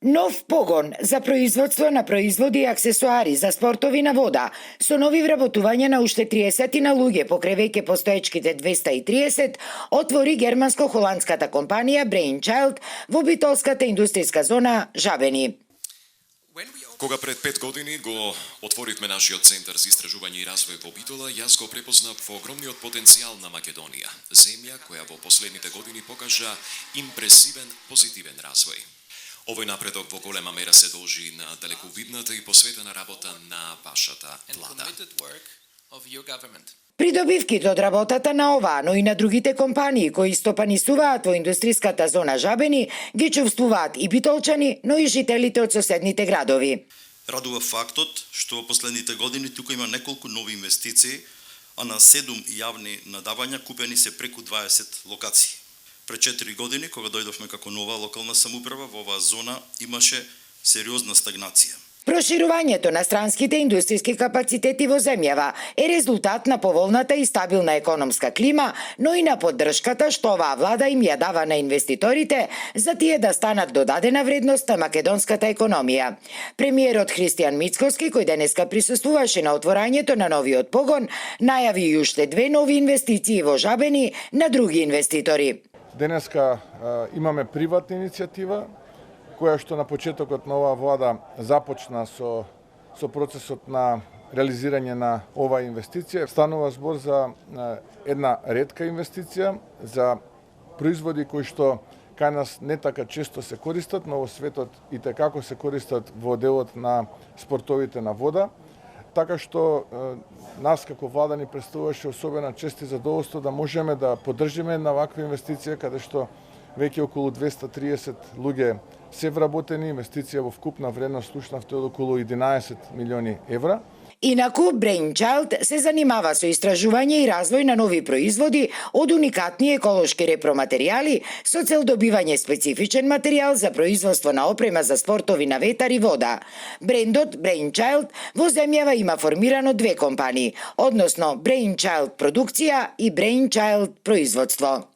Нов погон за производство на производи и аксесуари за спортови на вода, со нови вработувања на уште 30 на луѓе покрај веќе постоечките 230, отвори германско-холандската компанија Brainchild во битолската индустријска зона Жабени. Кога пред 5 години го отворивме нашиот центар за истражување и развој во Битола, јас го препознав во огромниот потенцијал на Македонија, земја која во последните години покажа импресивен позитивен развој. Овој напредок во голема мера се должи на далековидната и посветена работа на вашата влада. Придобивките од работата на оваа, но и на другите компании кои стопанисуваат во индустриската зона Жабени, ги чувствуваат и битолчани, но и жителите од соседните градови. Радува фактот што во последните години тука има неколку нови инвестиции, а на 7 јавни надавања купени се преку 20 локации. Пред 4 години, кога дојдовме како нова локална самоуправа, во оваа зона имаше сериозна стагнација. Проширувањето на странските индустријски капацитети во земјава е резултат на поволната и стабилна економска клима, но и на поддршката што оваа влада им ја дава на инвеститорите за тие да станат додадена вредност на македонската економија. Премиерот Христијан Мицкоски, кој денеска присуствуваше на отворањето на новиот погон, најави и уште 2 нови инвестиции во Жабени на други инвеститори. Денеска имаме приватна иницијатива, која што на почетокот на оваа влада започна со процесот на реализирање на оваа инвестиција. Станува збор за една ретка инвестиција, за производи кои што кај нас не така често се користат, но во светот и текако се користат во делот на спортовите на вода. Така што нас како влада ни представуваше особена чест и задоволство да можеме да поддржиме една ваква инвестиција, каде што веќе околу 230 луѓе се вработени, инвестиција во вкупна вредност слушнавте од околу 11 милиони евра. Инаку, Brainchild се занимава со истражување и развој на нови производи од уникатни еколошки репроматеријали со цел добивање специфичен материјал за производство на опрема за спортови на ветар и вода. Брендот Brainchild во земјава има формирано 2 компании, односно Brainchild продукција и Brainchild производство.